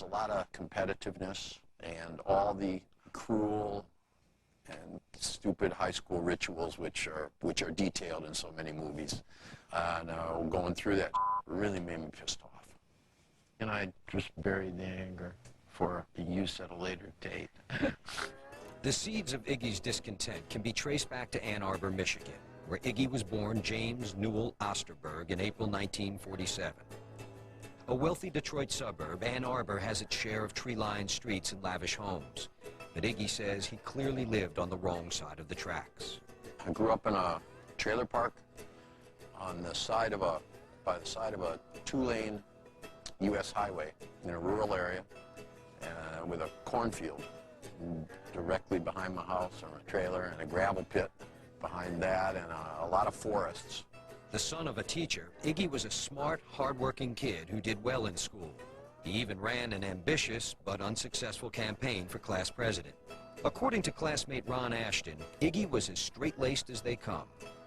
was a lot of competitiveness and all the cruel and stupid high school rituals which are detailed in so many movies. Going through that really made me pissed off. And I just buried the anger for use at a later date. The seeds of Iggy's discontent can be traced back to Ann Arbor, Michigan, where Iggy was born James Newell Osterberg in April 1947. A wealthy Detroit suburb, Ann Arbor has its share of tree-lined streets and lavish homes. But Iggy says he clearly lived on the wrong side of the tracks. I grew up in a trailer park on the side of by the side of a two-lane U.S. highway in a rural area with a cornfield directly behind my house on a trailer and a gravel pit behind that and a lot of forests. The son of a teacher, Iggy was a smart, hard-working kid who did well in school. He even ran an ambitious but unsuccessful campaign for class president. According to classmate Ron Ashton, Iggy was as straight-laced as they come.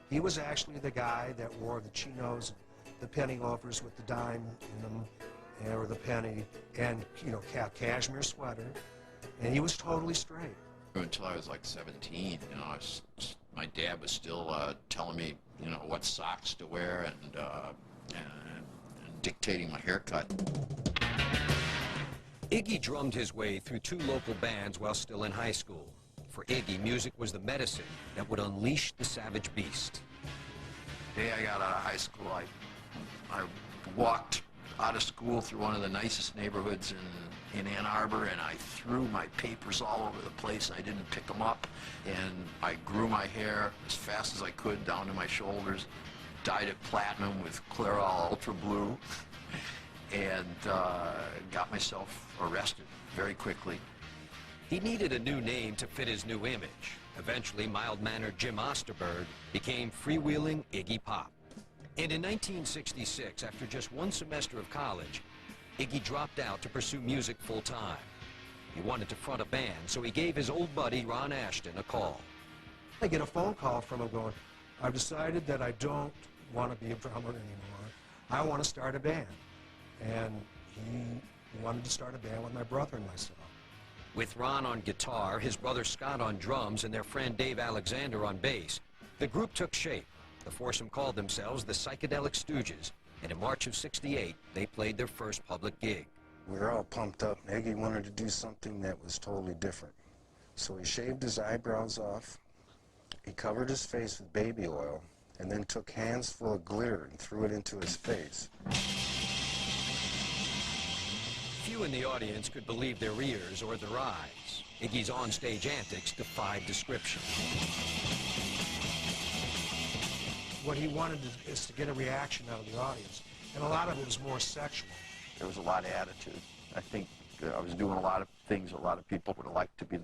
He was actually the guy that wore the chinos, the penny loafers with the dime in them, or the penny, and, you know, cashmere sweater, and he was totally straight. Until I was like 17, you know, my dad was still telling me, you know, what socks to wear and dictating my haircut. Iggy drummed his way through 2 local bands while still in high school. For Iggy, music was the medicine that would unleash the savage beast. The day I got out of high school, I walked out of school through one of the nicest neighborhoods in Ann Arbor, and I threw my papers all over the place. I didn't pick them up, and I grew my hair as fast as I could down to my shoulders, dyed it platinum with Clairol Ultra Blue, and got myself arrested very quickly. He needed a new name to fit his new image. Eventually, mild-mannered Jim Osterberg became freewheeling Iggy Pop. And in 1966, after just 1 semester of college, Iggy dropped out to pursue music full-time. He wanted to front a band, so he gave his old buddy Ron Ashton a call. I get a phone call from him going, I've decided that I don't want to be a drummer anymore. I want to start a band. And he wanted to start a band with my brother and myself. With Ron on guitar, his brother Scott on drums, and their friend Dave Alexander on bass, the group took shape. The foursome called themselves the Psychedelic Stooges, and in March of '68, they played their first public gig. We were all pumped up. Iggy wanted to do something that was totally different. So he shaved his eyebrows off, he covered his face with baby oil, and then took hands full of glitter and threw it into his face. Few in the audience could believe their ears or their eyes. Iggy's onstage antics defied description. What he wanted is to get a reaction out of the audience, and a lot of it was more sexual. There was a lot of attitude. I think I was doing a lot of things a lot of people would have liked to be